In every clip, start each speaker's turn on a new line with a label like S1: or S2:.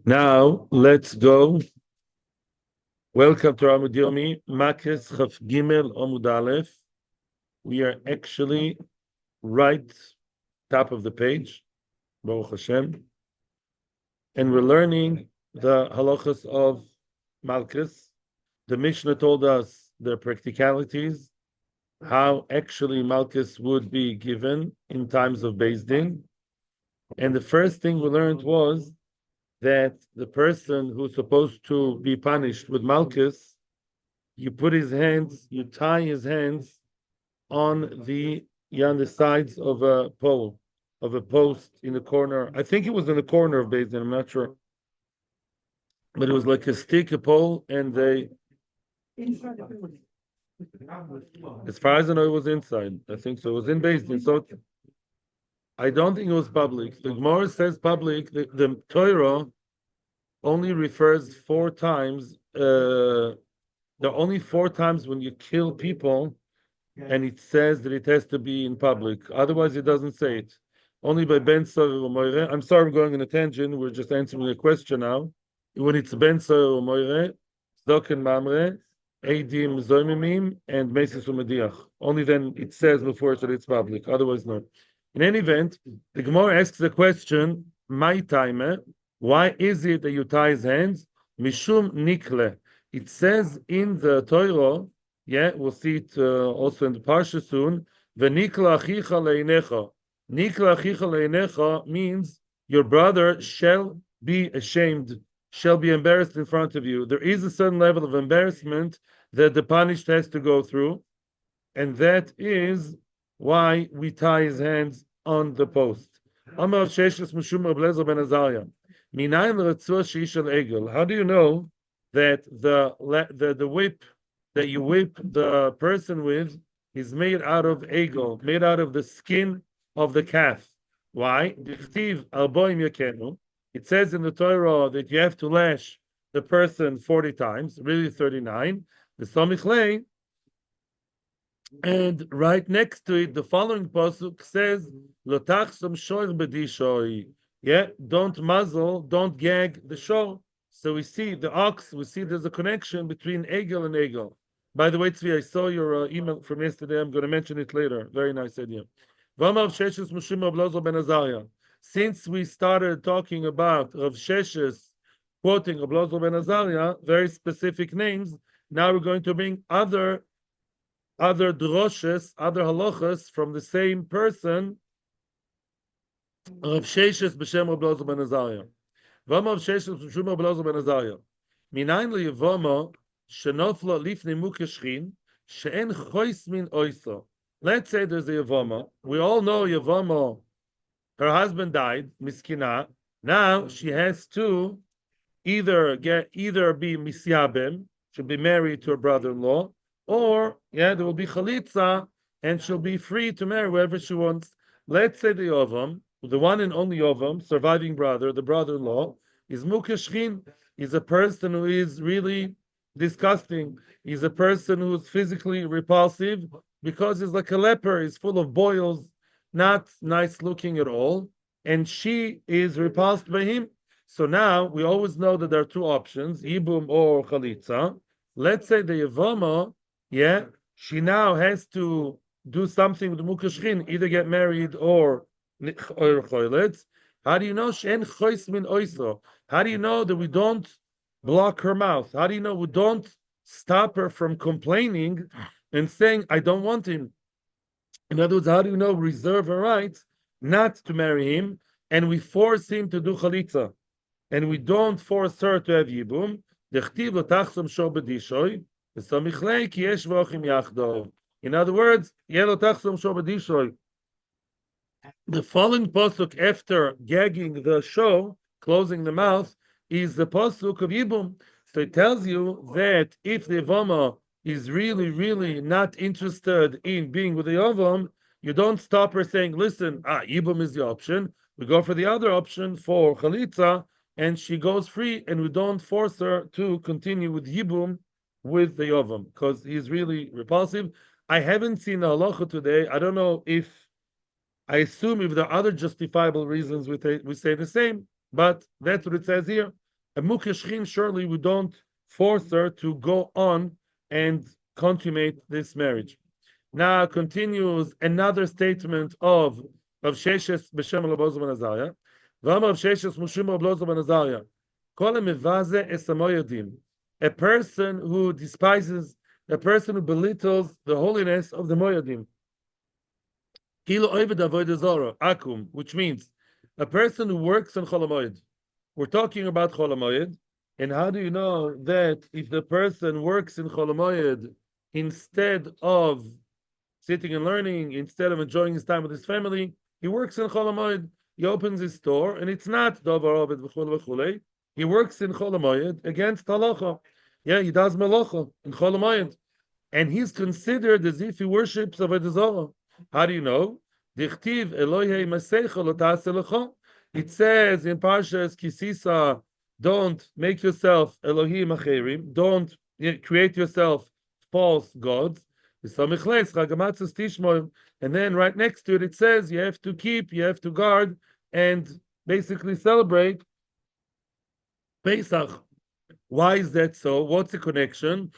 S1: Now let's go. Welcome to Amud Yomi, Makkos Chaf Gimel Amud Aleph. We are actually right top of the page, Baruch Hashem, and we're learning the halachas of Malkus. The Mishnah told us the practicalities, how actually Malkus would be given in times of Beis Din. And the first thing we learned was that the person who's supposed to be punished with Malkus, you put his hands, you tie his hands on the sides of a pole, of a post in the corner. I think it was in the corner of Beis Din, I'm not sure. But it was like a stick, a pole, and they... As far as I know, it was inside. I think so. It was in Beis Din. So I don't think it was public. The Gemara says public. The Torah only refers 4 times. There are only 4 times when you kill people, and it says that it has to be in public. Otherwise, it doesn't say it. Only by Ben Soyer Moire. I'm sorry, I'm going on a tangent. We're just answering a question now. When it's Ben Soyer Moire, Zdoken Mamre, Eidim Zoimimim, and Mesis Umediach. Only then it says before that it's public. Otherwise, no. In any event, the Gemara asks the question, my time, why is it that you tie his hands? Mishum nikle. It says in the Torah, we'll see it also in the Parsha soon, V'nikla achicha leinecha. Nikla achicha leinecha means your brother shall be ashamed, shall be embarrassed in front of you. There is a certain level of embarrassment that the punished has to go through, and that is why we tie his hands on the post. How do you know that the whip that you whip the person with is made out of egel, made out of the skin of the calf? Why? It says in the Torah that you have to lash the person 40 times, really 39. The Samichlei. And right next to it, the following pasuk says, "Lotachsam shoir b'dishoi." Don't muzzle, don't gag the shor. So we see the ox. We see there's a connection between egel and egel. By the way, Tzvi, I saw your email from yesterday. I'm going to mention it later. Very nice idea. Since we started talking about Rav Sheshes quoting Rav Lozo ben Azariah, very specific names, now we're going to bring other droshes, other halachas from the same person, Rav Sheshes b'shem Rav Lozo ben Azariah. V'amar Rav Sheshes b'shem Rav Lozo ben Azariah. Minayin liyavoma shenofla lifnei mukeshchin she'en chois min oiso. Let's say there's a Yavoma. We all know Yavoma, her husband died, miskina. Now she has to either be misyabem, she'll be married to her brother-in-law, or there will be chalitza, and she'll be free to marry whoever she wants. Let's say the Yovam, the one and only Yovam, surviving brother, the brother-in-law, is mukeshchin. He's a person who is really disgusting. He's a person who's physically repulsive because he's like a leper. He's full of boils, not nice looking at all, and she is repulsed by him. So now we always know that there are 2 options, Ibum or Chalitza. Let's say the Yavama, she now has to do something with the Mukashchin, either get married or Choyletz. How do you know Shen Chois Min Oiso? How do you know that we don't block her mouth? How do you know we don't stop her from complaining and saying, I don't want him? In other words, how do you know reserve her right not to marry him, and we force him to do chalitza, and we don't force her to have yibum? In other words, the following pasuk after gagging the show, closing the mouth, is the pasuk of yibum. So it tells you that if the Yavama is really, really not interested in being with the Yavam, you don't stop her saying, listen, Yibum is the option. We go for the other option for Chalitza, and she goes free, and we don't force her to continue with Yibum with the Yavam, because he's really repulsive. I haven't seen the halacha today. I don't know if I assume if there are other justifiable reasons, we say the same, but that's what it says here. A mukeshchin, surely we don't force her to go on and consummate this marriage. Now continues another statement of Sheshes b'shem Rabbi ben Azariah. V'amar Sheshes Mushim Rabbi ben Azariah. Kol mevaze es hamoyadim. A person who despises, a person who belittles the holiness of the moyadim. Kilo oived avodah zara akum, which means a person who works on Chol HaMoed. We're talking about Chol HaMoed, and how do you know that if the person works in Chol HaMoed instead of sitting and learning, instead of enjoying his time with his family, he works in Chol HaMoed. He opens his store, and it's not Dovar Ovid v'chule v'chule. He works in Chol HaMoed against halacha. Yeah, he does malacha in Chol HaMoed, and he's considered as if he worships Avodah Zarah. How do you know? Dichtiv Elohei Masecha lo ta'aseh lecha. It says in Parshas Kisisa, don't make yourself Elohim acherim, don't create yourself false gods. And then right next to it, it says you have to keep, you have to guard, and basically celebrate Pesach. Why is that so? What's the connection?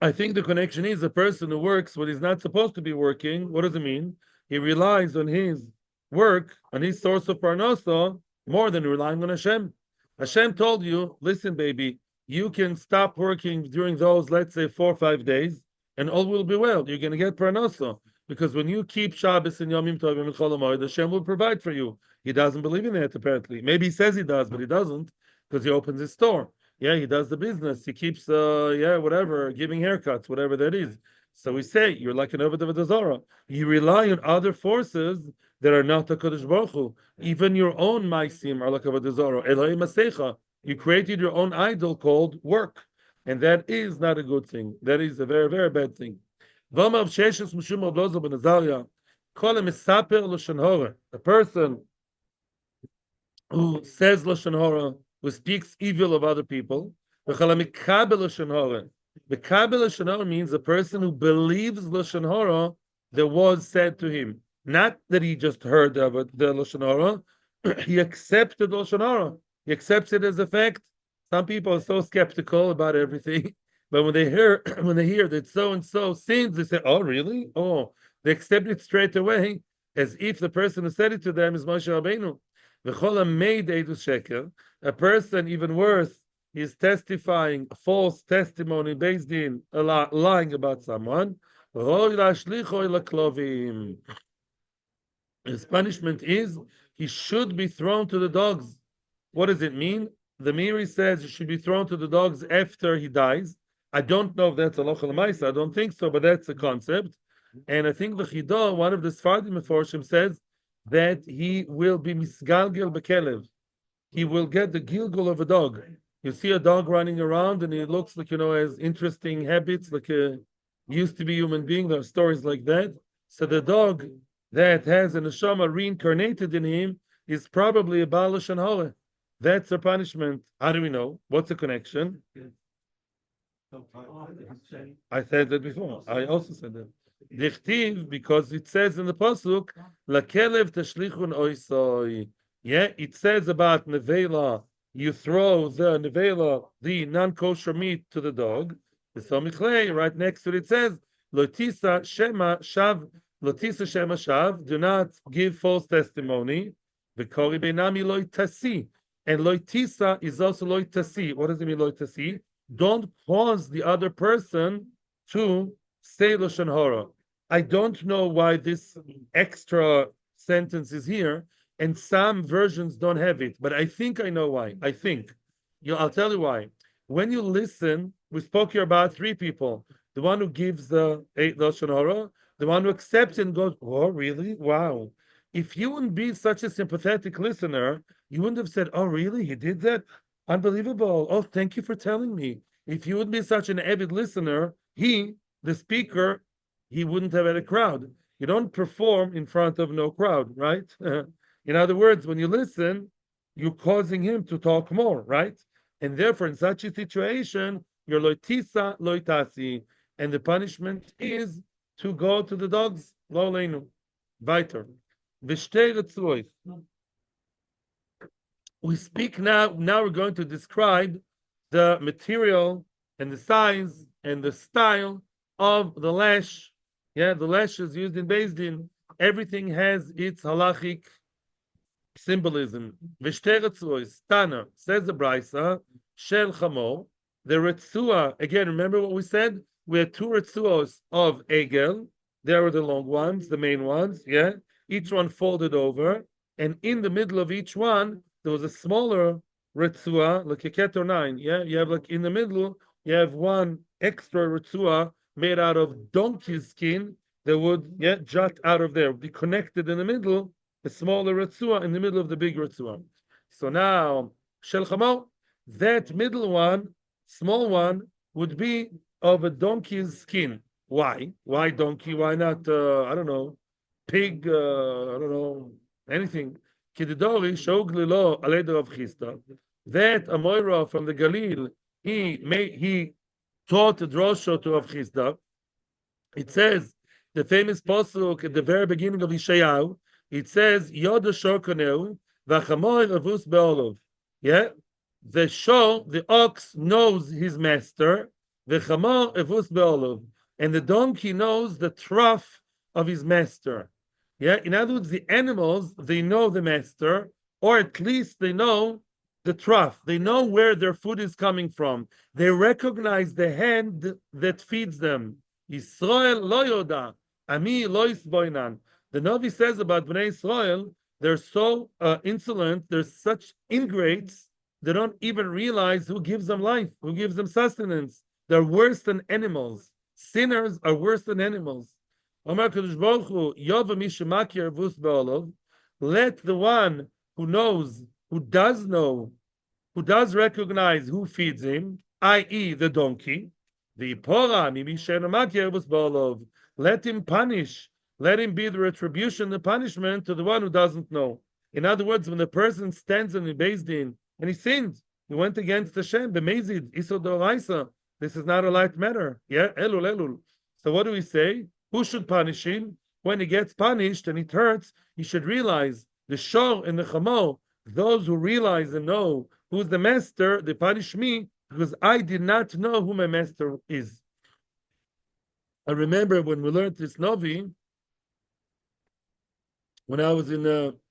S1: I think the connection is a person who works when he's not supposed to be working. What does it mean? He relies on his work, on his source of parnasa, more than relying on Hashem. Hashem told you, listen, baby, you can stop working during those, let's say, 4 or 5 days, and all will be well. You're going to get parnasa. Because when you keep Shabbos and Yomim Tovim and Chol HaMoed, Hashem will provide for you. He doesn't believe in that, apparently. Maybe he says he does, but he doesn't, because he opens his store. Yeah, he does the business. He keeps, whatever, giving haircuts, whatever that is. So we say, you're like an Avodah Zarah. You rely on other forces that are not HaKadosh Baruch Hu. Even your own Maisim are like Avodah Zarah. Eloi Masecha. You created your own idol called work. And that is not a good thing. That is a very, very bad thing. A person who says Lashon Hara, who speaks evil of other people. Mekabel Lashon Hara means a person who believes Lashon Hara that was said to him. Not that he just heard about the Lashon Hara, he accepted Lashon Hara. He accepts it as a fact. Some people are so skeptical about everything, but when they hear that so and so sins, they say, "Oh, really? Oh," they accept it straight away, as if the person who said it to them is Moshe Rabbeinu. A person, even worse, is testifying false testimony based in lying about someone. His punishment is he should be thrown to the dogs. What does it mean? The Miri says he should be thrown to the dogs after he dies. I don't know if that's a lochal ma'isa. I don't think so, but that's a concept. And I think the Chidah, one of the Sfardim Meforshim, says that he will be misgalgel bekelev. He will get the gilgul of a dog. You see a dog running around and he looks like, has interesting habits, like a used to be human being. There are stories like that. So the dog that has an neshama reincarnated in him is probably a Baal Lashon Hara. That's a punishment. How do we know? What's the connection? I said that before. I also said that. Dichtiv, because it says in the pasuk, "Lakelev tashlichun oisoi." Yeah, it says about nevela. You throw the nevela, the non-kosher meat, to the dog. The somichlei, right next to it, says, "Lotisa shema shav." Lotisa shema shav. Do not give false testimony. V'kori beinami loy tasi. And loitisa is also loitasi. What does it mean, loitasi? Don't cause the other person to say Lashon Hara. I don't know why this extra sentence is here, and some versions don't have it, but I think I know why. I'll tell you why. When you listen, we spoke here about 3 people. The one who gives the Lashon Hara, the one who accepts and goes, "Oh, really? Wow." If you wouldn't be such a sympathetic listener, you wouldn't have said, "Oh, really? He did that? Unbelievable. Oh, thank you for telling me." If you would be such an avid listener, the speaker, he wouldn't have had a crowd. You don't perform in front of no crowd, right? In other words, when you listen, you're causing him to talk more, right? And therefore, in such a situation, you're loitisa, loitasi, and the punishment is to go to the dogs, lo leinu. Weiter. V'shtei retzuos. We speak now. Now we're going to describe the material and the size and the style of the lash. Yeah, the lash is used in Beis Din. Everything has its halachic symbolism. V'shtei retzuos. Tana says the Brisa shel chamor. The retzua again. Remember what we said? We had two retzuos of egel. There were the long ones, the main ones. Yeah, each one folded over, and in the middle of each one there was a smaller retzua, like a keter 9. Yeah, you have like in the middle, you have one extra retzua made out of donkey's skin that would jut out of there, be connected in the middle, the smaller retzua in the middle of the big retzua. So now, shel chamor, that middle one, small one, would be of a donkey's skin. Why? Why donkey? Why not, I don't know, pig, I don't know, anything. Kididori shoglilo aleder of Chisda. That Amoira from the Galil, he taught the drosha to Rav Chisda. It says, the famous pasuk at the very beginning of Yeshayahu, it says, Yod Shokoneu, v'chamoy avus be'olov. Yeah? The ox knows his master, v'chamor avus be'olov. And the donkey knows the trough of his master. Yeah, in other words, the animals, they know the master, or at least they know the trough. They know where their food is coming from. They recognize the hand that feeds them. Yisrael lo yoda, ami lo yisboinan. The Navi says about Bnei Israel, they're so insolent, they're such ingrates, they don't even realize who gives them life, who gives them sustenance. They're worse than animals. Sinners are worse than animals. Let the one who knows, who does know, who does recognize who feeds him, i.e. the donkey, let him punish, let him be the retribution, the punishment to the one who doesn't know. In other words, when the person stands in the Beis Din and he sinned, he went against Hashem, b'mezid, isod d'oraisa. This is not a light matter. Yeah, elul, elul. So what do we say? Who should punish him? When he gets punished and it hurts, he should realize the shor and the chamor, those who realize and know who's the master, they punish me because I did not know who my master is. I remember when we learned this Novi, when I was in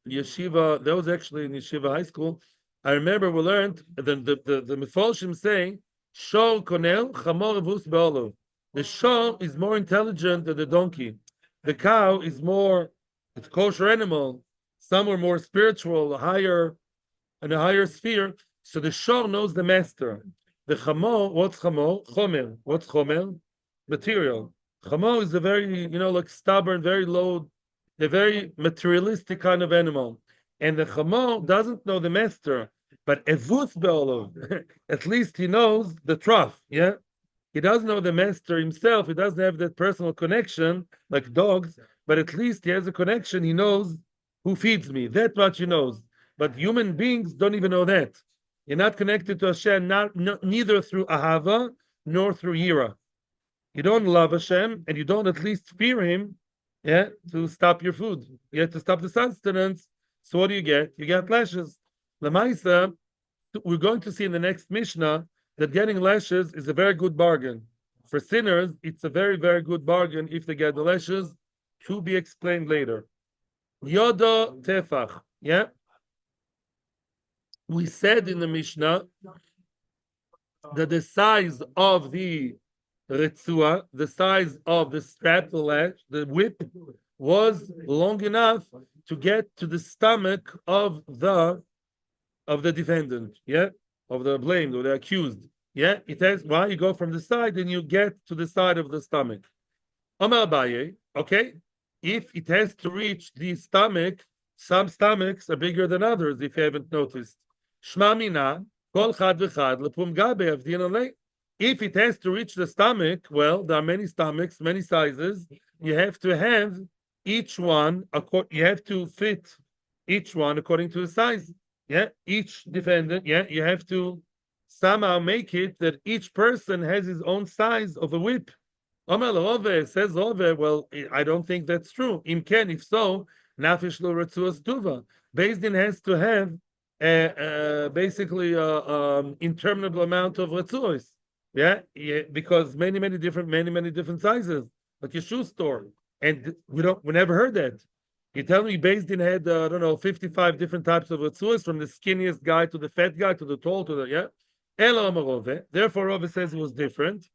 S1: yeshiva, that was actually in yeshiva high school. I remember we learned the Mefolshim say, shor konel chamor avus be'olov. The shor is more intelligent than the donkey. The cow is more, it's a kosher animal. Some are more spiritual, higher, in a higher sphere. So the shor knows the master. The chamor, what's chamor? Chomer. What's chomer? Material. Chamor is a very, like stubborn, very low, a very materialistic kind of animal. And the chamor doesn't know the master, but evus be'olov, at least he knows the trough. Yeah. He doesn't know the master himself. He doesn't have that personal connection like dogs, but at least he has a connection. He knows who feeds me. That's what he knows. But human beings don't even know that. You're not connected to Hashem, neither through Ahava nor through Yira. You don't love Hashem, and you don't at least fear Him, to stop your food. You have to stop the sustenance. So what do you get? You get lashes. Lamaisa, we're going to see in the next Mishnah that getting lashes is a very good bargain. For sinners, it's a very, very good bargain if they get the lashes, to be explained later. Yoda tefach. Yeah? We said in the Mishnah that the size of the retzua, the size of the strap, the lash, the whip, was long enough to get to the stomach of the defendant, of the blamed or the accused. It has, why you go from the side and you get to the side of the stomach. Amar Abaye, okay, if it has to reach the stomach, some stomachs are bigger than others, if you haven't noticed. Shma mina, kol chad v'chad lepum gabe avdin alei. If it has to reach the stomach, well, there are many stomachs, many sizes. You have to have each one, you have to fit each one according to the size. Each defendant, you have to somehow make it that each person has his own size of a whip, Omer Rove says Rove, well, I don't think that's true. Im ken, if so, nafish lo retzuas tuva. Beis Din has to have basically interminable amount of retzuos. Yeah, because many different sizes, like your shoe store, and we never heard that. You tell me Beis Din had I don't know 55 different types of retzuos, from the skinniest guy to the fat guy to the tall to the yeah. Elo Omer Rove. Therefore, Rove says it was different.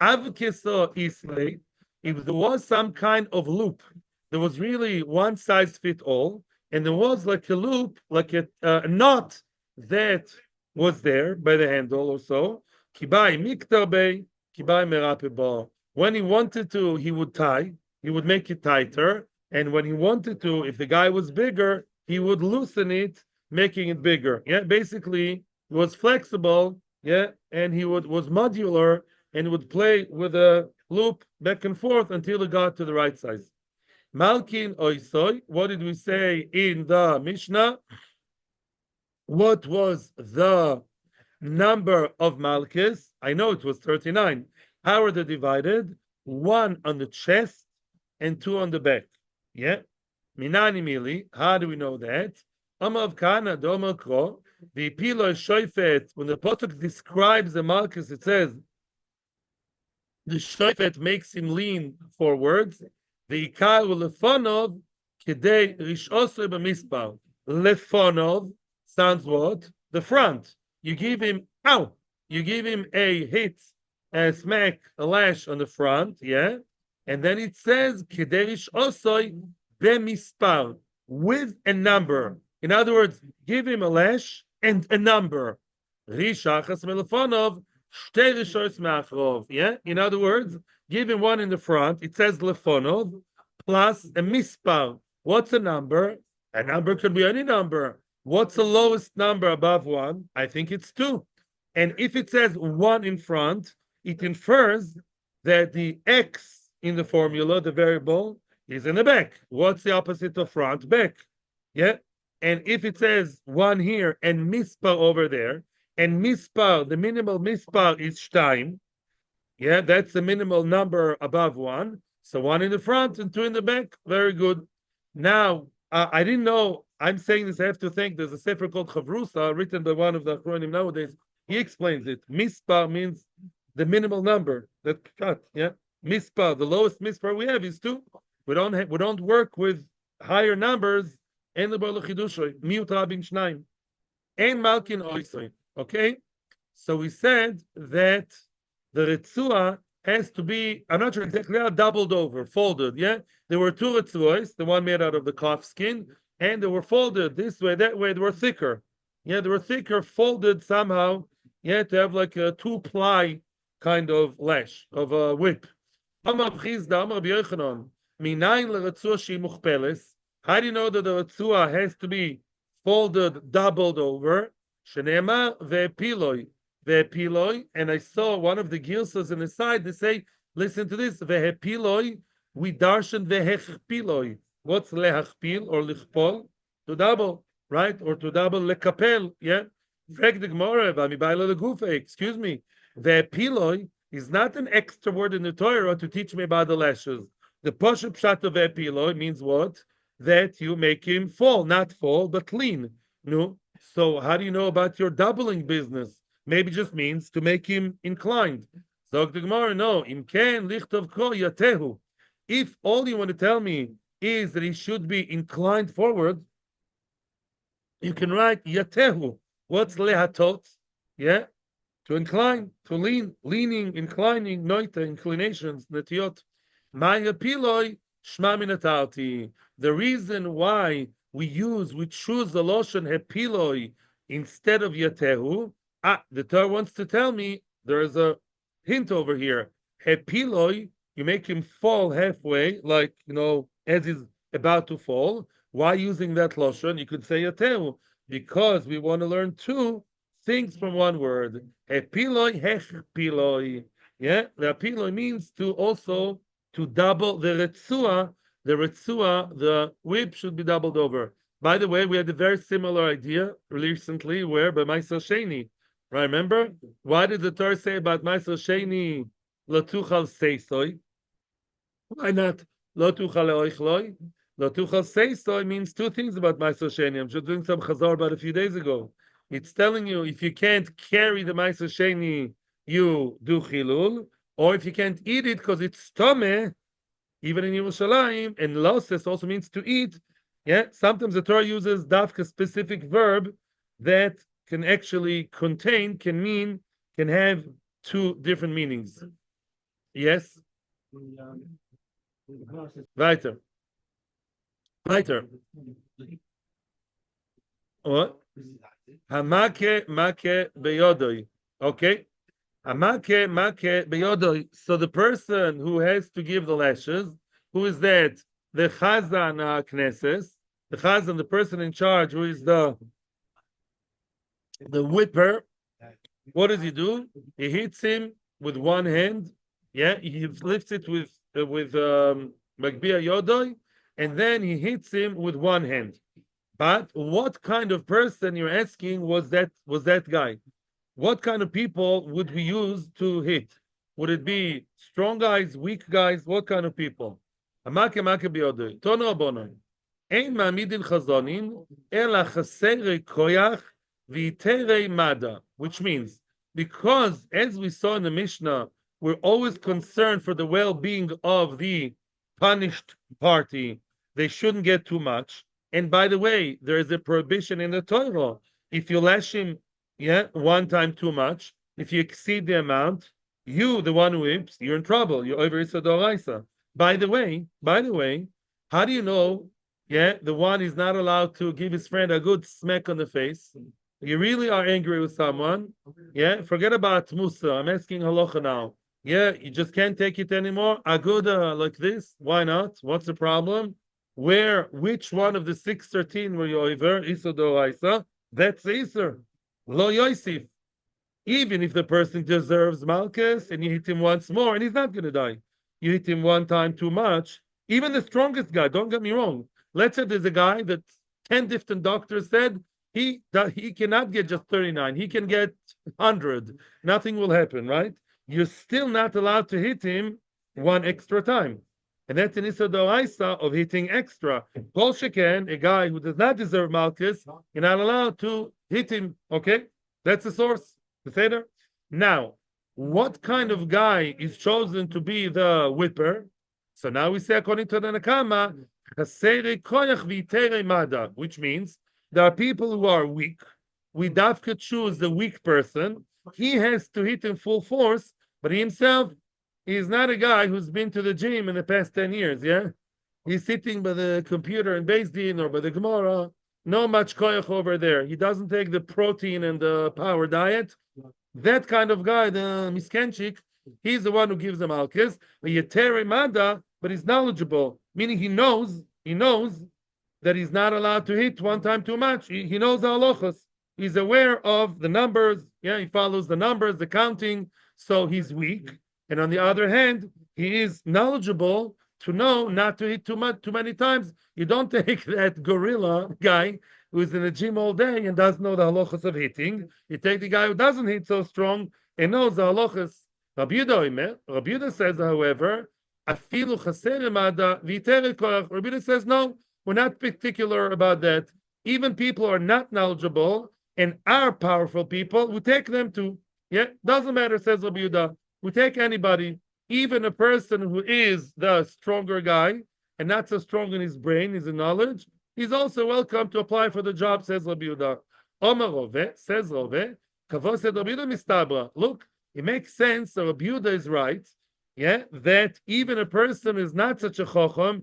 S1: Avkisa Islay, if there was some kind of loop, there was really one size fit all, and there was like a loop, like a knot that was there by the handle or so. Kibai miktabe, kibai merapeba. When he wanted to, he would tie, he would make it tighter, and when he wanted to, if the guy was bigger, he would loosen it, making it bigger. Yeah, basically, it was flexible. Yeah, and he was modular and would play with a loop back and forth until it got to the right size. Malkin oisoy, what did we say in the Mishnah? What was the number of Malkis? I know it was 39. How are they divided? One on the chest and two on the back. Yeah? Minani mili, how do we know that? Amav kana domer kro, the pilo shoifet, when the Potok describes the Malkis, it says, the shofet makes him lean forwards. The ikar lefonov kedei rishosre b'mispar. Lefonov sounds what? The front. You give him ow. You give him a hit, a smack, a lash on the front, yeah. And then it says kedei rishosre b'mispar, with a number. In other words, give him a lash and a number. Rishachas melefonov. Yeah, in other words, give him one in the front. It says lefonov plus a mispar. What's a number? A number could be any number. What's the lowest number above one? I think it's two. And if it says one in front, it infers that the x in the formula, the variable, is in the back. What's the opposite of front? Back. Yeah. And if it says one here and mispar over there, and mispar, the minimal mispar is shtaim. Yeah, that's the minimal number above one. So one in the front and two in the back. Very good. Now, I didn't know. I'm saying this. I have to think. There's a sefer called Chavrusa, written by one of the Achronim nowadays. He explains it. Mispar means the minimal number that cut. Yeah, mispar. The lowest mispar we have is two. We don't work with higher numbers. En lebor lechidushoy miut rabim shnaim. En malkin oisoy. Okay, so we said that the Ritzua has to be, I'm not sure exactly how, doubled over, folded. Yeah, there were two Ritzuas, the one made out of the calf skin, and they were folded this way, that way. They were thicker. Yeah, they were thicker, folded somehow. Yeah, to have like a 2-ply kind of lash, of a whip. How do you know that the Ritzua has to be folded, doubled over? Shenema ve'epiloi, and I saw one of the girsas in the side. They say, listen to this, ve'epiloi, we darshan ve'hechpiloi. What's lehachpil or lichpol? To double, right? Or to double lekapel, yeah? Excuse me. Ve'epiloi is not an extra word in the Torah to teach me about the lashes. The poshup pshat of ve'epiloi means what? That you make him fall, not fall, but lean. No. So how do you know about your doubling business? Maybe it just means to make him inclined. So the Gemara, no. If all you want to tell me is that he should be inclined forward, you can write yatehu. What's lehatot? Yeah, to incline, to lean, leaning, inclining, noita, inclinations, netiot. Maya piloi shma minatarti. The reason why we choose the lotion hepiloi instead of yatehu. The Torah wants to tell me there is a hint over here. Hepiloi, you make him fall halfway, like, as he's about to fall. Why using that lotion? You could say yatehu, because we want to learn two things from one word. Hepiloi, hechpiloi. Yeah, the hepiloi means to double the retzua. The retzua, the whip, should be doubled over. By the way, we had a very similar idea recently, where by Ma'aser Sheni, right? Remember, why did the Torah say about Ma'aser Sheni latuchal seisoi? Why not? Lo tuchal le'oichloi. Lo tuchal seisoi means two things about Ma'aser Sheni. I'm just doing some chazar about a few days ago. It's telling you if you can't carry the Ma'aser Sheni, you do chilul, or if you can't eat it because it's tomeh, even in Yerushalayim, and loses also means to eat. Yeah, sometimes the Torah uses dafka specific verb that can actually contain, can have two different meanings. Yes? Weiter. Weiter. What? Make beyodoi. Okay? Make beyodoi. So the person who has to give the lashes, who is that? The Chazan Knesses, the Chazan, the person in charge, who is the whipper. What does he do? He hits him with one hand. Yeah, he lifts it with Magbia Yodoi, and then he hits him with one hand. But what kind of person you're asking was that guy? What kind of people would we use to hit? Would it be strong guys, weak guys? What kind of people? Amake make biyodoi. Tono abonon. Ein ma'amidin chazonin ela chasere koyach v'iterei mada. Which means, because as we saw in the Mishnah, we're always concerned for the well-being of the punished party. They shouldn't get too much. And by the way, there is a prohibition in the Torah. If you lash him, one time too much, if you exceed the amount, you, the one who whips, you're in trouble. You're over Issa Doraisa. By the way, how do you know, the one is not allowed to give his friend a good smack on the face? You really are angry with someone, forget about Musa. I'm asking halacha now. You just can't take it anymore. Aguda like this, why not? What's the problem? Which one of the 613 were you over? Issa Doraisa. That's Isser. Lo Yosef. Even if the person deserves Malchus and you hit him once more and he's not going to die, you hit him one time too much. Even the strongest guy, don't get me wrong. Let's say there's a guy that 10 different doctors said he cannot get just 39, he can get 100. Nothing will happen, right? You're still not allowed to hit him one extra time. And that's an Issa Doraisa of hitting extra. Kol Sheken, a guy who does not deserve Malchus, you're not allowed to hit him. Okay? That's the source. The Seder. Now, what kind of guy is chosen to be the whipper? So now we say, according to the Nakama, which means there are people who are weak. We dafka choose the weak person. He has to hit in full force, but he himself is not a guy who's been to the gym in the past 10 years, He's sitting by the computer in Beis Din or by the Gemara. No much koyach over there. He doesn't take the protein and the power diet. That kind of guy, the miskenchik, he's the one who gives them malchus. But he's knowledgeable, meaning he knows that he's not allowed to hit one time too much. He knows the halachos. He's aware of the numbers. He follows the numbers, the counting. So he's weak. And on the other hand, he is knowledgeable to know not to hit too many times. You don't take that gorilla guy who's in the gym all day and doesn't know the halachas of hitting. You take the guy who doesn't hit so strong and knows the halachas. Rabbi Yehuda says, however, afilu chaser mada v'iterei korach. Rabbi Yehuda says, no, we're not particular about that. Even people who are not knowledgeable and are powerful people, we take them too. Doesn't matter, says Rabbi Yehuda. We take anybody, even a person who is the stronger guy and not so strong in his brain, his knowledge, he's also welcome to apply for the job, says Rabbi Yehuda. Omer Rove, says Rove, Kavod said Rabbi Yehuda mistabra. Look, it makes sense that Rabbi Yehuda is right, that even a person is not such a chocham,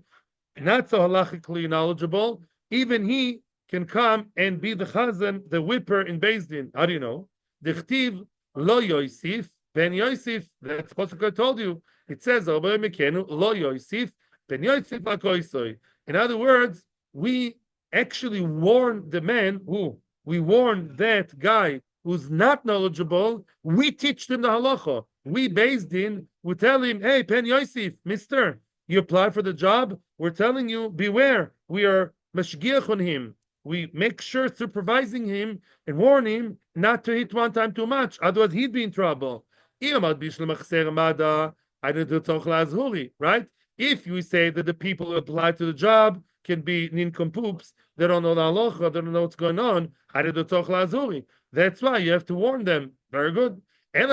S1: not so halachically knowledgeable, even he can come and be the chazan, the whipper in Beis Din. How do you know? Dichtiv lo Yosef, Ben Yosef, that's what I told you. It says, Lo Yosef, Ben Yosef Akoisoi. In other words, we actually warn the man we warn that guy who's not knowledgeable, we teach them the halacha. We based in, we tell him, hey, Ben Yosef, mister, you apply for the job, we're telling you, beware. We are mashgiach on him. We make sure supervising him and warn him not to hit one time too much, otherwise he'd be in trouble. Right? If you say that the people who apply to the job can be nincompoops, they don't know the halacha, they don't know what's going on, that's why you have to warn them. Very good. But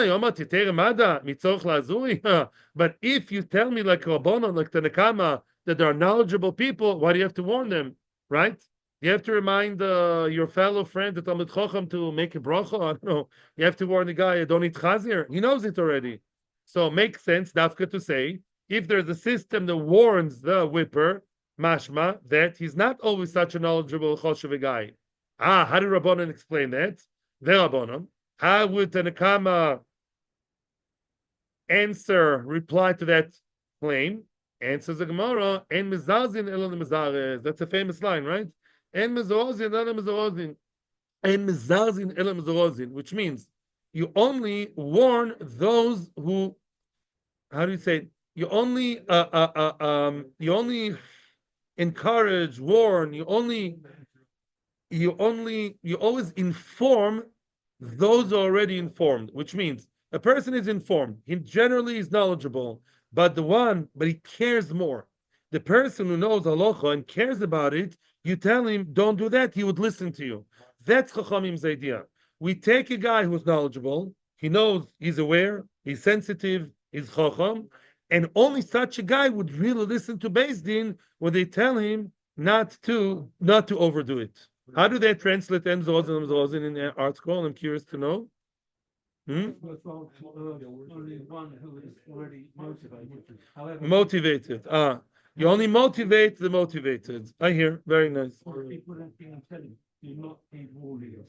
S1: if you tell me like Rabbanon, like the Nekama, that there are knowledgeable people, why do you have to warn them? Right? You have to remind your fellow friend, the Talmud Chacham, to make a bracha. I don't know. You have to warn the guy, don't eat chazir. He knows it already. So it makes sense, Dafka, to say, if there's a system that warns the whipper, mashma, that he's not always such a knowledgeable choshev guy. How did Rabbanon explain that? The Rabbanon. How would the Nekama reply to that claim? Answers the Gemara, En mizazin elon mizares. That's a famous line, right? En mizazin elon mizarazin. En mizazin elon mizarazin, which means you only warn those who, how do you say it? You only encourage, warn, you always inform those are already informed, which means a person is informed. He generally is knowledgeable, but he cares more. The person who knows halacha and cares about it, you tell him, don't do that, he would listen to you. That's Chachamim's idea. We take a guy who's knowledgeable, he knows, he's aware, he's sensitive, he's Chacham, and only such a guy would really listen to Beis Din when they tell him not to overdo it. How do they translate Em Zorozin in the article? I'm curious to know. Only one who is already motivated. However, motivated. You only motivate the motivated. I hear. Very nice.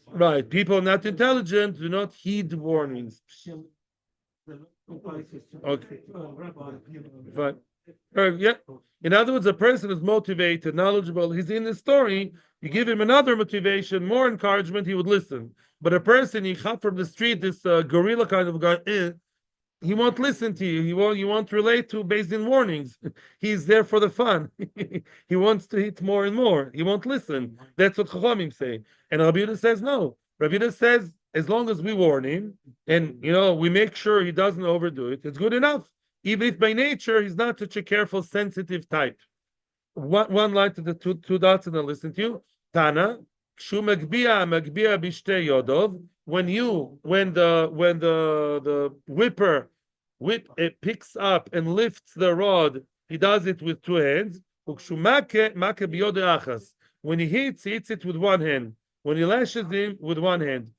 S1: Right. People not intelligent do not heed warnings. Okay. Fine. Yeah. In other words, a person is motivated, knowledgeable. He's in the story. You give him another motivation, more encouragement, he would listen. But a person you cut from the street, this gorilla kind of guy, he won't listen to you. You won't relate to based in warnings. He's there for the fun. He wants to hit more and more. He won't listen. That's what Chachamim say. And Rabbi Yehuda says no. Rabbi Yehuda says as long as we warn him and we make sure he doesn't overdo it, it's good enough. Even if by nature he's not such a careful, sensitive type. One line to the two dots, and I'll listen to you. Tana, shu magbia b'shtei yodov. When the whip it picks up and lifts the rod, he does it with two hands. When he hits it with one hand. When he lashes him with one hand.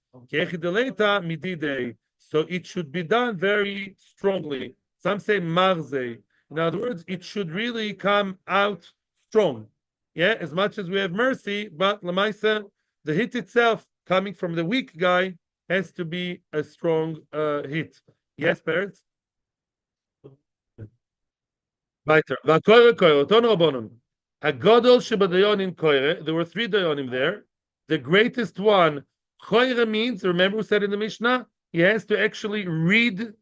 S1: So it should be done very strongly. Some say marze. In other words, it should really come out strong. Yeah, as much as we have mercy, but lamaisa, the hit itself coming from the weak guy has to be a strong hit. Yes, parents? Weiter. There were three dayonim there. The greatest one, koire means, remember we said in the Mishnah, he has to actually read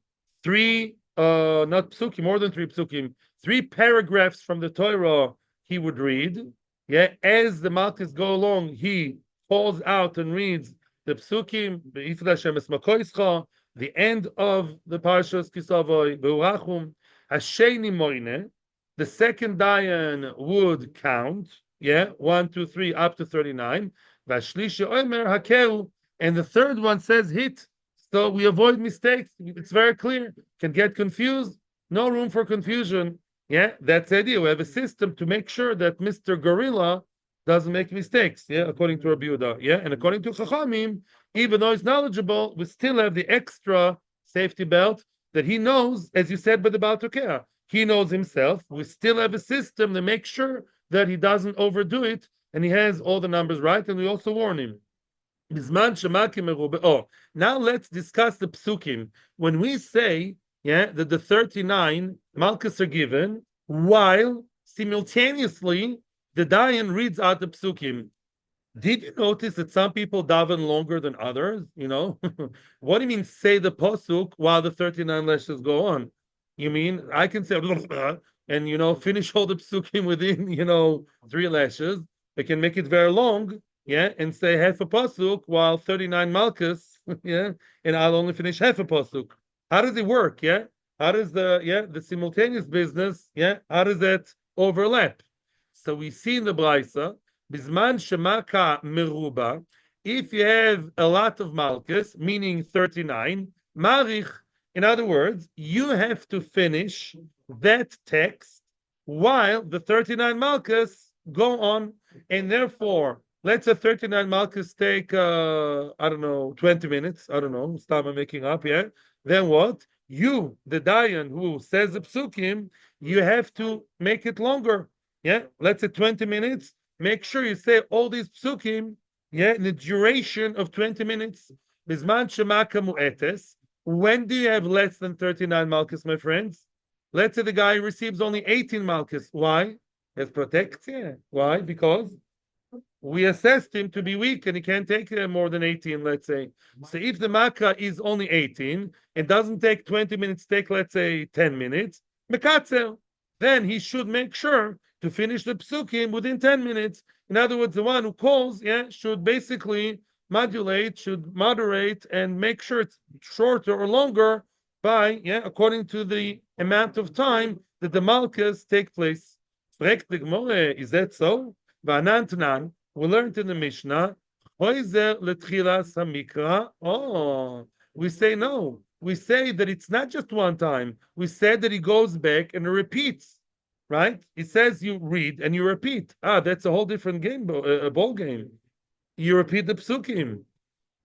S1: three not psukim, more than three psukim, three paragraphs from the Torah he would read. Yeah, as the Makkos go along, he falls out and reads the psukim, the end of the Parshas Kisavoy, Beurachum, Hasheni Moine. The second dayan would count, 1, 2, 3, up to 39. Vashlishi Omer Hakel, and the third one says hit. So we avoid mistakes. It's very clear. Can get confused. No room for confusion. Yeah, that's the idea. We have a system to make sure that Mr. Gorilla doesn't make mistakes. Yeah, according to Rabbi Yehuda. Yeah, and according to Chachamim, even though he's knowledgeable, we still have the extra safety belt that he knows, as you said by the Baal Tokea. He knows himself. We still have a system to make sure that he doesn't overdo it, and he has all the numbers right, and we also warn him. Oh, now let's discuss the psukim. When we say, that the 39 Malkus are given, while simultaneously the Dayan reads out the psukim. Did you notice that some people daven longer than others? What do you mean say the pasuk while the 39 lashes go on? You mean I can say and finish all the psukim within 3 lashes. I can make it very long. And say half a pasuk while 39 malchus, and I'll only finish half a pasuk. How does it work? How How does the simultaneous business, how does that overlap? So we see in the Braisa, Bizman Shemaka Meruba, if you have a lot of Malchus, meaning 39, Marich, in other words, you have to finish that text while the 39 Malchus go on, and therefore, let's say 39 Malchus take, I don't know, 20 minutes, I don't know, start making up, then what? You, the Dayan who says the psukim, you have to make it longer. Let's say 20 minutes. Make sure you say all these psukim, in the duration of 20 minutes. Bizman shemaka mu'etes. When do you have less than 39 malchus, my friends? Let's say the guy receives only 18 malchus. Why? Has protection. Why? Because we assessed him to be weak and he can't take more than 18, let's say. So if the makkah is only 18, it doesn't take 20 minutes, take, let's say, 10 minutes, mekatzel, then he should make sure to finish the psukim within 10 minutes. In other words, the one who calls, should basically modulate, should moderate, and make sure it's shorter or longer by, according to the amount of time that the malchus take place. Is that so? We learned in the Mishnah, we say no. We say that it's not just one time. We said that he goes back and repeats, right? It says you read and you repeat. That's a whole different game, a ball game. You repeat the psukim.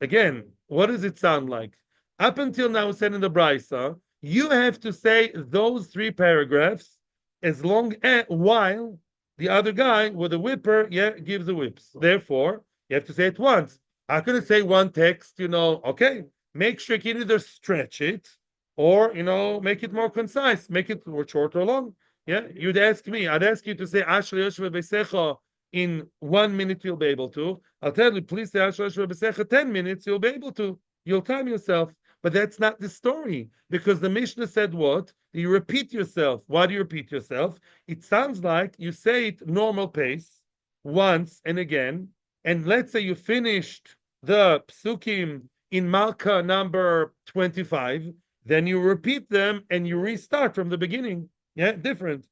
S1: Again, what does it sound like? Up until now, we said in the Brisa, you have to say those 3 paragraphs as long as while the other guy with the whipper, gives the whips. Therefore, you have to say it once. How can I say one text? Okay, make sure you can either stretch it or make it more concise, make it more short or long. You'd ask me, I'd ask you to say Asher Yoshua Besecha in 1 minute, you'll be able to. I'll tell you, please say Asher Yoshua Besecha 10 minutes, you'll be able to. You'll time yourself. But that's not the story, because the Mishnah said what? You repeat yourself. Why do you repeat yourself? It sounds like you say it normal pace once and again, and let's say you finished the psukim in Malka number 25, then you repeat them and you restart from the beginning. Different.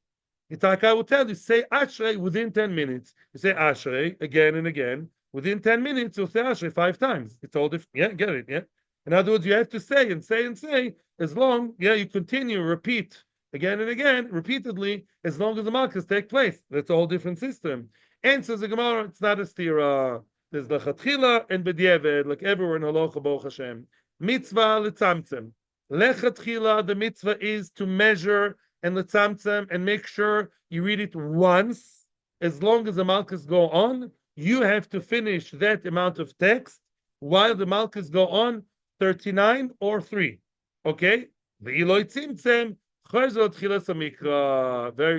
S1: It's like I will tell you, say Ashrei within 10 minutes. You say Ashrei again and again. Within 10 minutes, you'll say Ashrei 5 times. It's all different. Get it? In other words, you have to say and say and say as long, you continue, repeat again and again, repeatedly, as long as the malchus take place. That's a whole different system. And says the Gemara, it's not a stira. There's lechatchila and b'diavad, like everywhere in halacha, Baruch Hashem. Mitzvah letzamtzem. Lechatchila, the mitzvah is to measure and letzamtzem and make sure you read it once. As long as the malchus go on, you have to finish that amount of text while the malchus go on 39 or 3. Okay? Very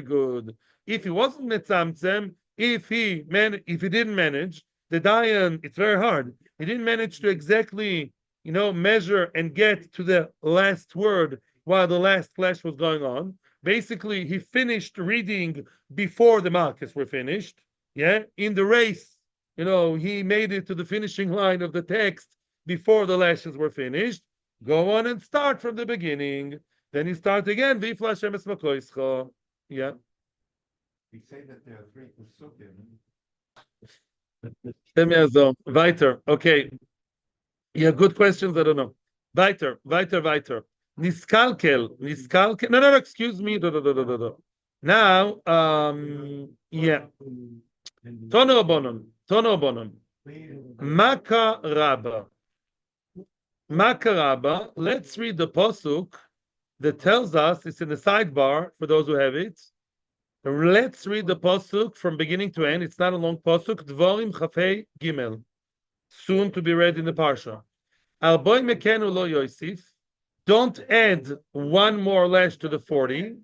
S1: good. If he wasn't metzamtzem, if he didn't manage, the dayan, it's very hard. He didn't manage to exactly, measure and get to the last word while the last flash was going on. Basically, he finished reading before the malchus were finished. In the race, he made it to the finishing line of the text before the lashes were finished. Go on and start from the beginning. Then you start again. We say that there are 3 pesukim. Weiter. Okay. Good questions. I don't know. Weiter. Niskalkel. No, excuse me. Now, Tono bonon. Makaraba. Let's read the pasuk that tells us, it's in the sidebar for those who have it. Let's read the pasuk from beginning to end. It's not a long pasuk. Dvorim Chafei Gimel, soon to be read in the parsha. Al boy mekenu lo Yosef. Don't add 1 more lash to the 40.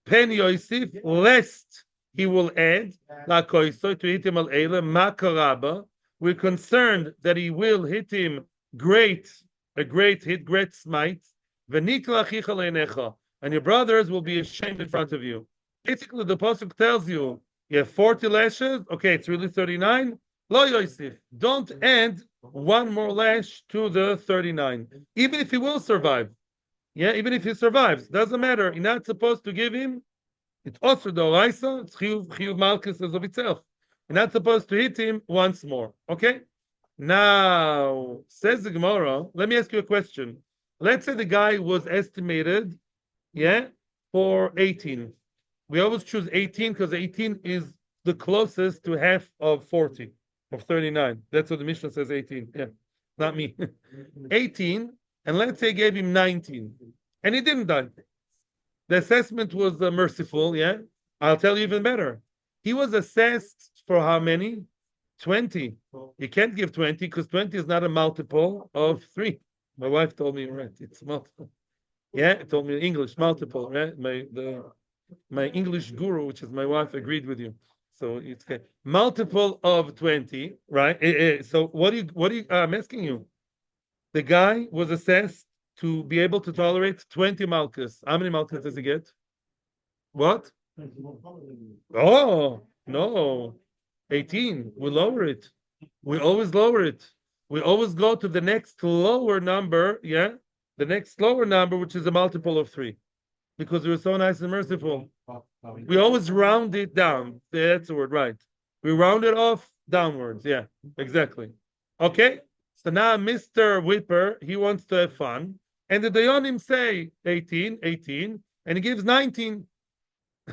S1: Pen Yosef, lest he will add la koiso to hit him al eila makaraba. We're concerned that he will hit him a great hit, great smite. And your brothers will be ashamed in front of you. Basically, the pasuk tells you have 40 lashes. Okay, it's really 39. Lo Yosef, don't add 1 more lash to the 39, even if he will survive. Yeah, even if he survives, doesn't matter. You're not supposed to give him. It's also the oraisa. It's chiyuv malchus as of itself. You're not supposed to hit him once more. Okay. Now says the Gemara. Let me ask you a question. Let's say the guy was estimated, yeah, for 18. We always choose 18 because 18 is the closest to half of 40, of 39. That's what the Mishnah says, 18. Yeah, not me. 18, and let's say gave him 19, and he didn't die. The assessment was merciful, yeah? I'll tell you even better. He was assessed for how many? 20. You can't give 20 because 20 is not a multiple of 3. My wife told me, right, it's multiple. Yeah, it told me in English, multiple, right? My English guru, which is my wife, agreed with you. So it's okay. Multiple of 20, right? So I'm asking you. The guy was assessed to be able to tolerate 20 malchus. How many malchus does he get? What? Oh, no. 18. We lower it. We always lower it. We always go to the next lower number, yeah? The next lower number, which is a multiple of 3. Because we were so nice and merciful. We always round it down. That's the word, right. We round it off downwards. Yeah, exactly. Okay? So now Mr. Whipper, he wants to have fun. And the Dayanim say 18, 18, and he gives 19.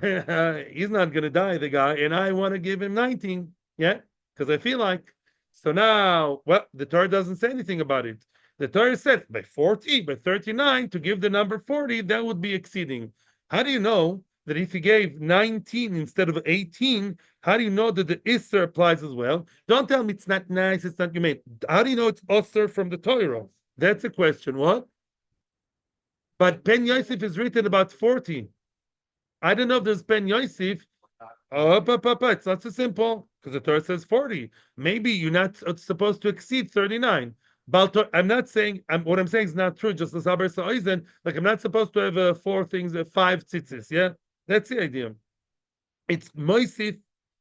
S1: He's not going to die, the guy, and I want to give him 19. Yeah, because I feel like. So now, well, the Torah doesn't say anything about it. The Torah said by 40, by 39, to give the number 40, that would be exceeding. How do you know that if he gave 19 instead of 18, how do you know that the Isser applies as well? Don't tell me it's not nice, it's not humane. How do you know it's Osir from the Torah? That's a question. What? But Pen Yosef is written about 40. I don't know if there's Pen Yosef. It's not so simple because the Torah says 40. Maybe you're not supposed to exceed 39. But I'm not saying, what I'm saying is not true. Just as Aber Sa'oizen, like I'm not supposed to have 4 things, 5 tzitzis. Yeah, that's the idea. It's Moisif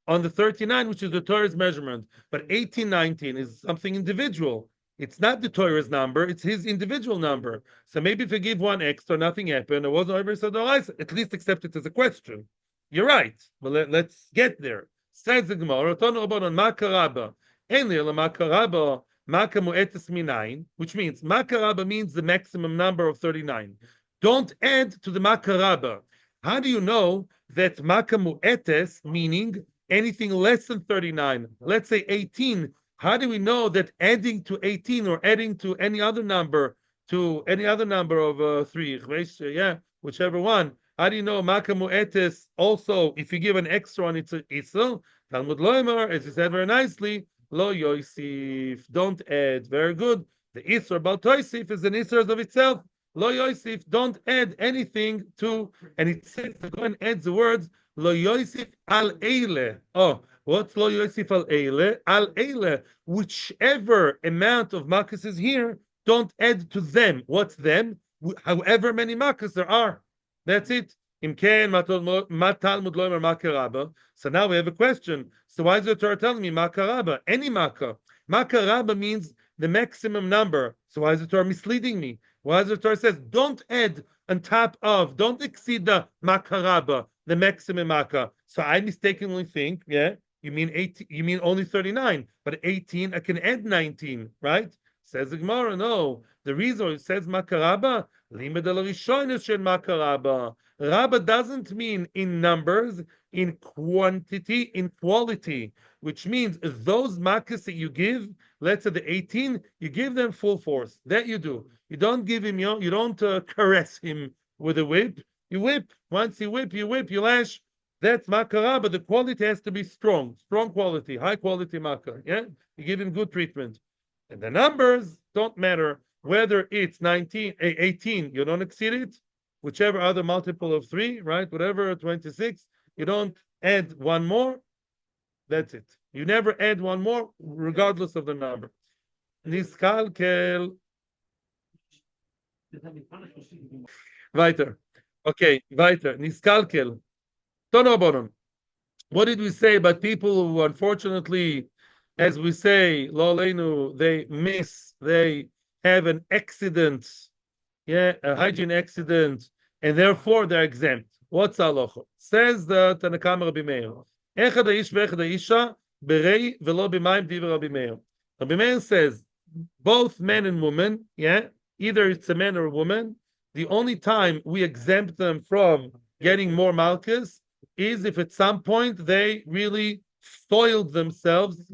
S1: on the 39, which is the Torah's measurement. But 18, 19 is something individual. It's not the Torah's number, it's his individual number. So maybe if you give 1 extra, nothing happened. It wasn't over, so at least accept it as a question. You're right. But let's get there. Says the Gemara, Makaraba. Makaraba, Makamuetis minayin, which means Makaraba means the maximum number of 39. Don't add to the Makaraba. How do you know that Makamuetes, meaning anything less than 39, let's say 18, how do we know that adding to 18 or adding to any other number of 3, yeah, whichever one, how do you know Makamu Etes also, if you give an extra one, it's a Isel? Talmud Loimer, as you said very nicely, Lo Yosef, don't add. Very good. The Isser Bal Toisif is an Isser of itself. Lo Yosef, don't add anything to, and it says, go and add the words, Lo Yosef al Eile. Oh, what's Lo Yosef al Eile? Al Eile, whichever amount of Makkos is here, don't add to them. What's them? However many Makkos there are. That's it. So now we have a question. So why is the Torah telling me Makaraba? Any Makkah. Makaraba means the maximum number. So why is the Torah misleading me? Why is the Torah says don't add on top of, don't exceed the Makaraba, the maximum Makkah. So I mistakenly think, yeah, you mean 18, you mean only 39, but 18 I can add 19, right? Says the Gemara, no. The reason it says Makaraba, Limud al Rishonis shel Makaraba. Rabba doesn't mean in numbers, in quantity, in quality, which means those makkos that you give, let's say the 18, you give them full force. That you do. You don't give him, you don't caress him with a whip. You whip. Once you whip, you lash. That's makaraba. The quality has to be strong quality, high quality makkah. Yeah, you give him good treatment. And the numbers don't matter whether it's 19, 18, you don't exceed it, whichever other multiple of 3, right? Whatever, 26, you don't add one more. That's it. You never add one more, regardless of the number. Niskalkel. Weiter. Okay, weiter. Niskalkel. Tonobonon. What did we say about people who, unfortunately, as we say, lo aleinu, they have an accident a hygiene accident, and therefore they're exempt. What's halacha? Says the Tanakama Rabbi Meir. Echad haish ve'echad haisha berei velo b'mayim divrei Rabbi Meir. Rabbi Meir says both men and women, either it's a man or a woman. The only time we exempt them from getting more malchus is if at some point they really soiled themselves,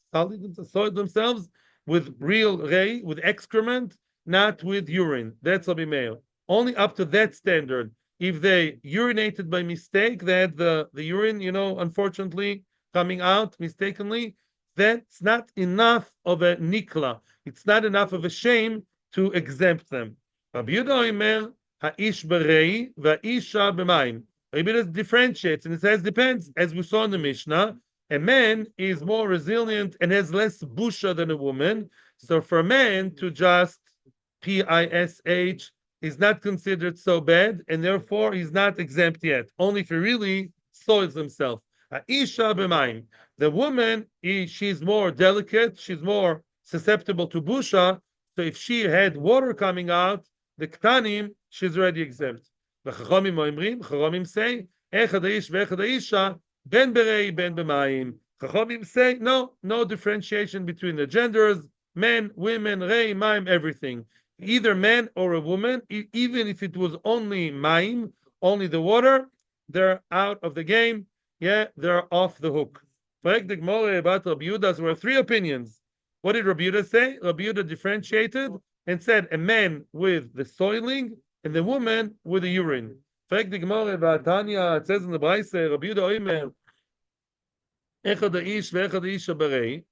S1: soiled themselves with real rei, with excrement, not with urine. That's Rabbi Meir. Only up to that standard. If they urinated by mistake, that the urine, unfortunately coming out mistakenly, that's not enough of a nikla. It's not enough of a shame to exempt them. Rabbi Yehuda Omer, ha'ish berei va'isha b'mayim. Rabbi Yehuda differentiates, and it says depends. As we saw in the Mishnah, a man is more resilient and has less busha than a woman. So for a man to just pish is not considered so bad, and therefore he's not exempt yet. Only if he really soils himself. Ha'isha b'mayim. The woman, she's more delicate, she's more susceptible to busha, so if she had water coming out, the ktanim, she's already exempt. The chachamim say, echad haish ve'echad haisha, ben berei, ben b'mayim. Chachamim say, no differentiation between the genders, men, women, rei, mayim, everything. Either man or a woman, even if it was only mayim, only the water, they're out of the game, they're off the hook. About Rabbi Yehuda, there were three opinions. What did Rabbi Yehuda say? Rabbi Yehuda differentiated and said a man with the soiling and the woman with the urine. It says in the Braise, Rabbi Yehuda Omer, echad ha'ish ve'echad haisha berei.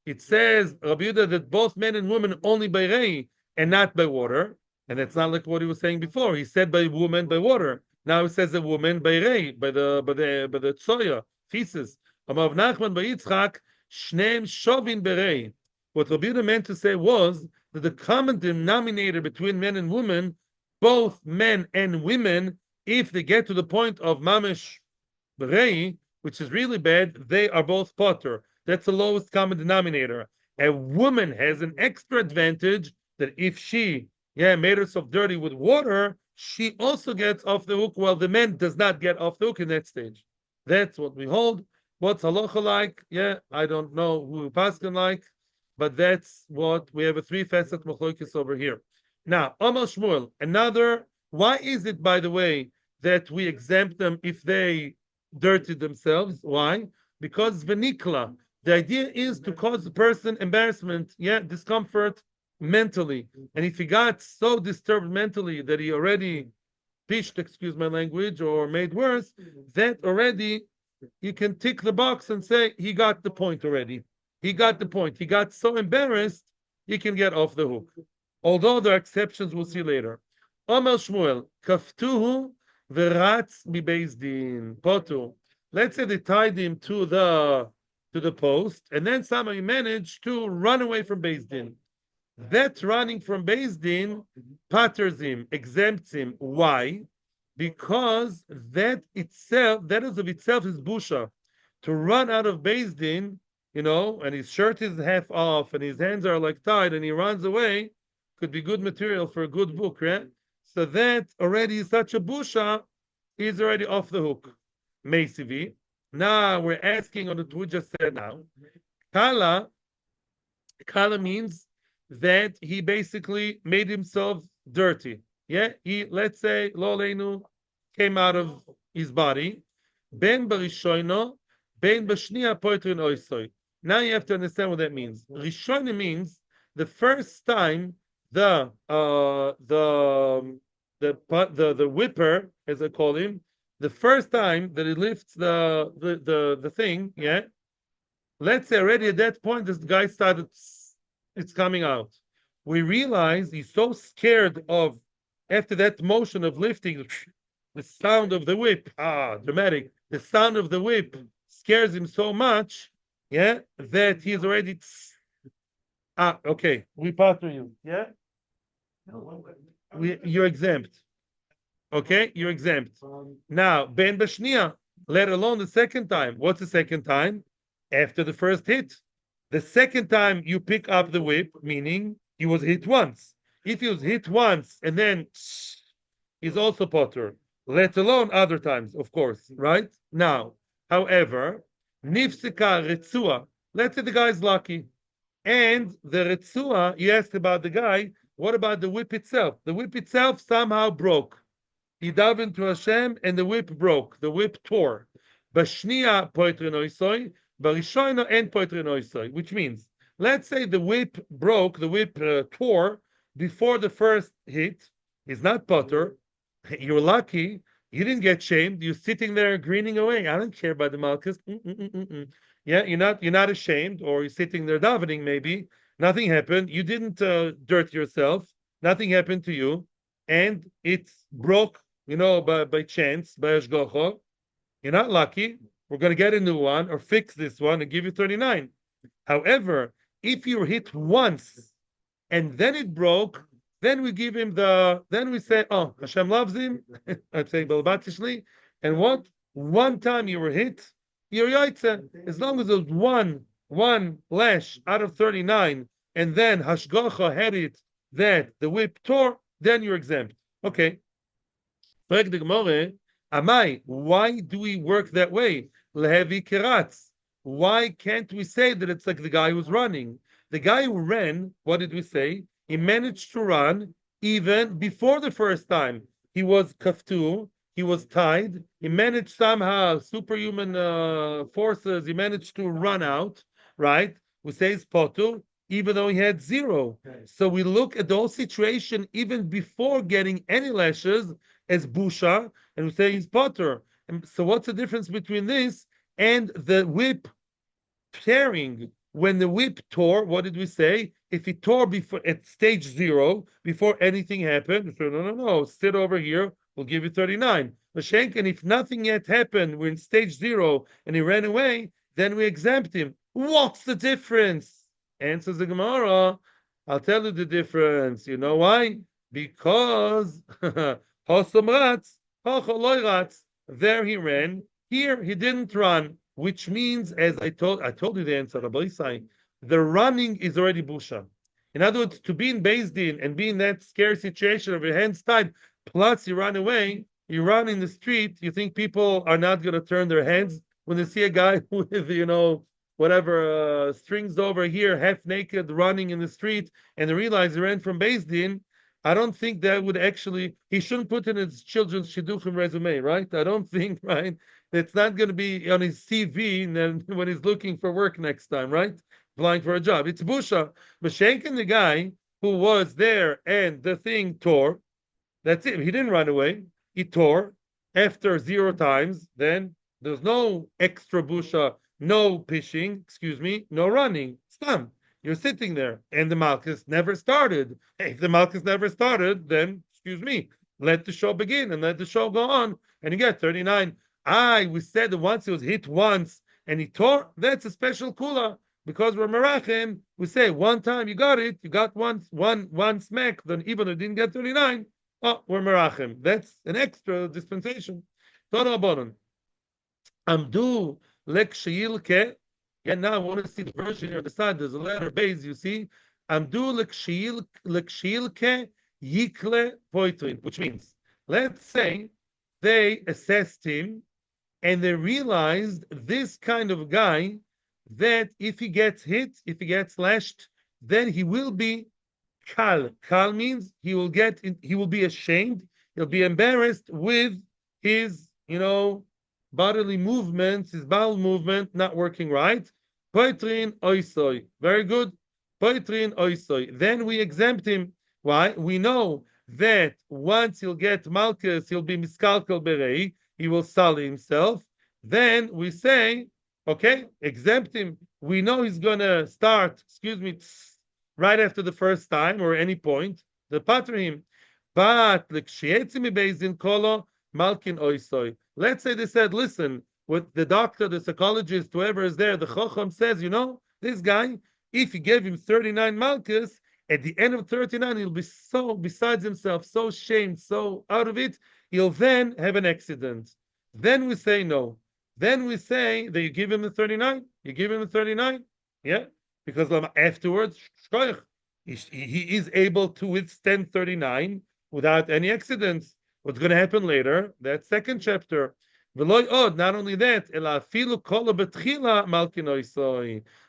S1: It says Rabbi Yehuda that both men and women only by rei and not by water, and it's not like what he was saying before. He said by woman by water. Now he says a woman by rei, by the tsoya, feces. Amav Nachman by Yitzchak, shneim shovin berei. What Rabbi Yehuda meant to say was that the common denominator between men and women, both men and women, if they get to the point of mamish berei, which is really bad, they are both potter. That's the lowest common denominator. A woman has an extra advantage that if she made herself dirty with water, she also gets off the hook, while the man does not get off the hook in that stage. That's what we hold. What's halacha like? I don't know who paskin like, but that's what we have a three-facet machlokes over here. Now, Amar Shmuel, why is it, by the way, that we exempt them if they dirtied themselves? Why? Because v'nikla. The idea is to cause the person embarrassment, discomfort mentally. And if he got so disturbed mentally that he already pished, excuse my language, or made worse, that already you can tick the box and say he got the point already. He got the point. He got so embarrassed, he can get off the hook. Although there are exceptions, we'll see later. Omer Shmuel, kaftuhu v'ratz mi beis din potu. Let's say they tied him to the post, and then somebody managed to run away from beis din. That running from beis din patters him, exempts him. Why? Because that is of itself is busha. To run out of beis din, and his shirt is half off and his hands are like tied and he runs away, could be good material for a good book, right? So that already is such a busha, he's already off the hook. Meisivi. Now we're asking on what we just said now. Kala means that he basically made himself dirty. He, let's say, lo leinu, came out of his body. Ben barishoino, ben bashnia poitrin oisoy. Now you have to understand what that means. Rishoina means the first time the whipper, as I call him, the first time that he lifts the thing, let's say already at that point this guy started, it's coming out. We realize he's so scared of, after that motion of lifting, the sound of the whip, dramatic, the sound of the whip scares him so much, that he's already, okay, we pater you, you're exempt. Okay, you're exempt. Now, ben bashnia, let alone the second time. What's the second time? After the first hit. The second time you pick up the whip, meaning he was hit once. If he was hit once and then he's also potter, let alone other times, of course, right? Now, however, nifsika retzua, let's say the guy's lucky. And the retzua, you asked about the guy, what about the whip itself? The whip itself somehow broke. He davened to Hashem and the whip broke, the whip tore. Bashnia poitrenoisoi, barishoina and poitrenoisoi, which means, let's say the whip broke, the whip tore before the first hit. He's not potter. You're lucky. You didn't get shamed. You're sitting there grinning away. I don't care about the Malchus. Yeah, you're not ashamed, or you're sitting there davening. Maybe nothing happened. You didn't dirt yourself. Nothing happened to you, and it broke. By chance, by Ashgocha. You're not lucky. We're going to get a new one or fix this one and give you 39. However, if you hit once and then it broke, then we give him then we say, oh, Hashem loves him. I'd say Balbatishli. And what? One time you were hit, you're yaitze. As long as it was one lash out of 39, and then Hashgocha had it that the whip tore, then you're exempt. Okay. Amai, why do we work that way? Lehevi keratz. Why can't we say that it's like the guy who's running? The guy who ran, what did we say? He managed to run even before the first time. He was kaftu, he was tied, he managed somehow, superhuman forces, he managed to run out, right? We say it's potu, even though he had zero. So we look at the whole situation even before getting any lashes as busha, and we say he's potter. And so what's the difference between this and the whip tearing? When the whip tore, what did we say? If he tore before at stage 0, before anything happened, we said, no, sit over here, we'll give you 39. And if nothing yet happened, we're in stage 0, and he ran away, then we exempt him. What's the difference? Answers the Gemara, I'll tell you the difference. You know why? Because there he ran, here he didn't run, which means, as I told you the answer, Rabbi Isai, the running is already busha. In other words, to be in Beis Din and be in that scary situation of your hands tied, plus you run away, you run in the street, you think people are not going to turn their heads when they see a guy with, whatever, strings over here, half naked, running in the street, and they realize he ran from Beis Din. I don't think that would actually, he shouldn't put in his children's shidduchim resume, right? I don't think, right? It's not going to be on his CV and then when he's looking for work next time, right? Applying for a job. It's busha. Mashenkin, the guy who was there and the thing tore, that's it. He didn't run away. He tore after 0 times. Then there's no extra busha, no pishing, no running. Stam. You're sitting there, and the Malchus never started. Hey, if the Malchus never started, then, let the show begin and let the show go on, and you get 39. We said that once he was hit once, and he tore, that's a special kula, because we're merachim, we say, one time you got it, you got one smack, then even if you didn't get 39, we're merachim. That's an extra dispensation. Torah bonon. Amdu lek sheyilke. And now I want to see the version here on the side. There's a letter base, you see. Amdu l'kshilke yikle poitrin, which means, let's say they assessed him and they realized this kind of guy, that if he gets hit, if he gets lashed, then he will be kal. Kal means he will be ashamed, he'll be embarrassed with his, bodily movements, his bowel movement not working right. Poitrin oisoi. Very good. Poitrin oisoi. Then we exempt him. Why? We know that once he'll get Malchus, he'll be miskalkel berei, he will sully himself. Then we say, okay, exempt him. We know he's going to start, right after the first time or any point, the patrim. But l'kshietzi beizin kolo malkin oisoi. Let's say they said, listen, with the doctor, the psychologist, whoever is there, the Chacham says, this guy, if you gave him 39 Malchus, at the end of 39, he'll be so besides himself, so shamed, so out of it, he'll then have an accident. Then we say no. Then we say that you give him the 39. You give him the 39. Yeah? Because afterwards, He is able to withstand 39 without any accidents. What's going to happen later? That second chapter. Not only that,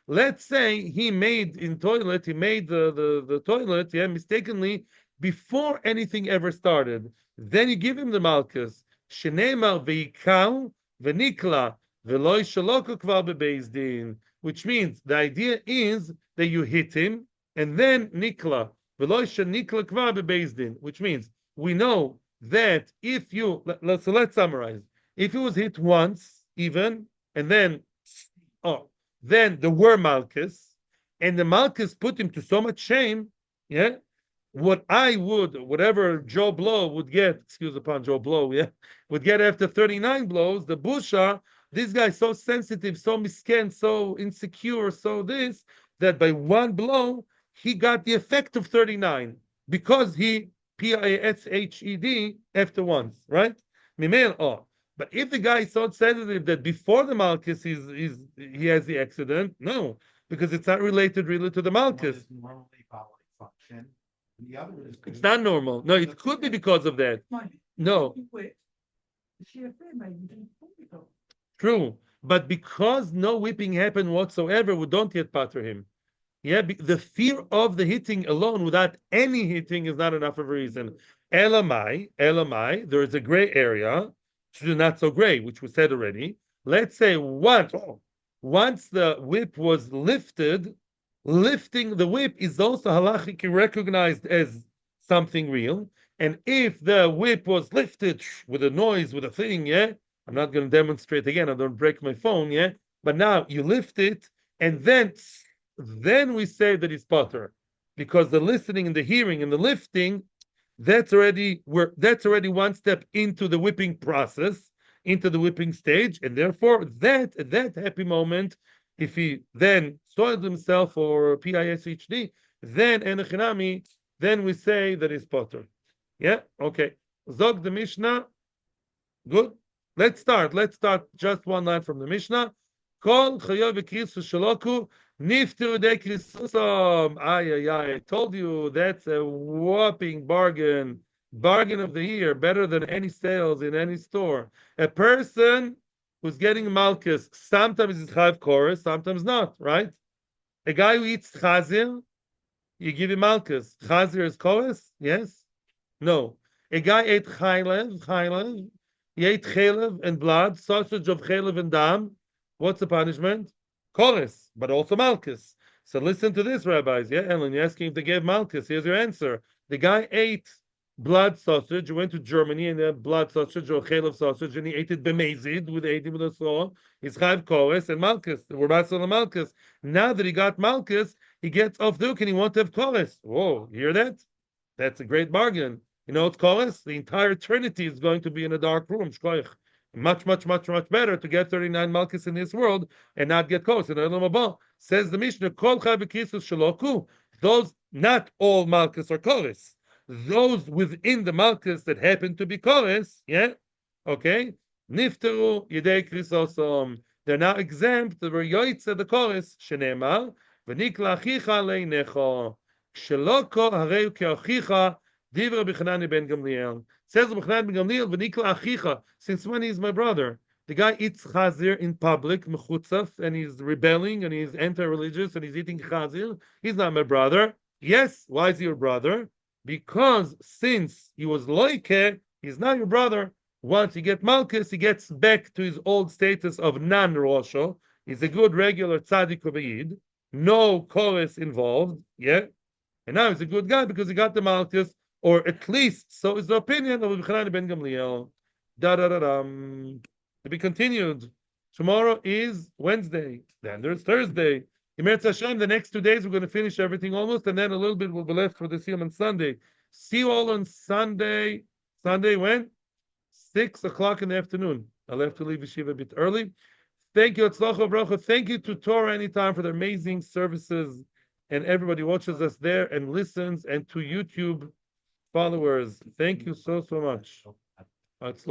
S1: let's say he made the toilet, yeah, mistakenly before anything ever started. Then you give him the malchus. Shenemar veikal venikla veloy shaloko kvar bebeis din. Which means the idea is that you hit him and then nikla veloy nikla kvar bebeis din. Which means we know that if you let's summarize. If he was hit once, even, and then there were malchus, and the malchus put him to so much shame, yeah, whatever Joe Blow would get, excuse upon Joe Blow, yeah, would get after 39 blows, the busha, this guy so sensitive, so misken, so insecure, so this, that by one blow, he got the effect of 39, because he P-I-S-H-E-D after once, right? But if the guy is so sensitive that before the malchus he has the accident, no, because it's not related really to the malchus. It's not normal. No, it could be because of that. No. True. But because no whipping happened whatsoever, we don't yet pater him. Yeah, the fear of the hitting alone without any hitting is not enough of a reason. Elamai, there is a gray area, which is not so gray, which we said already. Let's say once the whip was lifted, lifting the whip is also halachically recognized as something real. And if the whip was lifted with a noise, with a thing, yeah, I'm not going to demonstrate again. I don't break my phone, yeah. But now you lift it, and then we say that it's potter, because the listening and the hearing and the lifting, that's already one step into the whipping process, into the whipping stage, and therefore that happy moment, if he then soiled himself or PISHD, then enochinami, then we say that it's potter. Yeah, okay. Zog the Mishnah. Good. Let's start just one line from the Mishnah. Kol chayav v'krisus shaloku nifter de krisusam. I told you that's a whopping bargain of the year, better than any sales in any store. A person who's getting malchus, sometimes is chayv chorus, sometimes not, right? A guy who eats chazir, you give him malchus. Chazir is chorus? Yes? No. A guy ate chaylev, he ate chaylev and blood, sausage of chaylev and dam. What's the punishment? Chorus, but also malchus. So listen to this, rabbis. Yeah, Ellen, you're asking if they gave malchus. Here's your answer. The guy ate blood sausage. He went to Germany and had blood sausage or chaylev sausage, and he ate it bemazid with a saw. He's chayv chorus and malchus. We're basel and malchus. Now that he got malchus, he gets off duke and he wants to have chorus. Whoa, you hear that? That's a great bargain. You know what's chorus? The entire eternity is going to be in a dark room. Shkoich. Much better to get 39 malchus in this world and not get chorus. In Olam Haba, says the Mishnah, Kol chai b'kisus shaloku. Those, not all malchus are chorus. Those within the malchus that happen to be chorus, yeah, okay, nifteru yedei krisosom. They're now exempt. They were yoitze the chorus. Shenemar v'nikla achicha leinecho. Sheloko hareu ke'achicha divra b'chanani ben Gamliel. Says b'chanan ben Gamliel v'nikla achicha. Since when he's my brother? The guy eats chazir in public, mechutzaf, and he's rebelling, and he's anti-religious, and he's eating chazir. He's not my brother. Yes, why is he your brother? Because since he was loike, he's not your brother. Once he gets malchus, he gets back to his old status of non-rosho. He's a good regular tzaddik u'beid. No chorus involved, yeah? And now he's a good guy because he got the malchus, or at least, so is the opinion of B'chanan ben Gamliel. To be continued. Tomorrow is Wednesday. Then there's Thursday. Eretz Hashem, the next 2 days we're going to finish everything almost, and then a little bit will be left for the Siyum on Sunday. See you all on Sunday. Sunday when? 6 o'clock in the afternoon. I'll have to leave Yeshiva a bit early. Thank you, Atzlacha Bracha. Thank you to Torah Anytime for their amazing services, and everybody watches us there and listens, and to YouTube followers. Thank you so much. Atzlacha.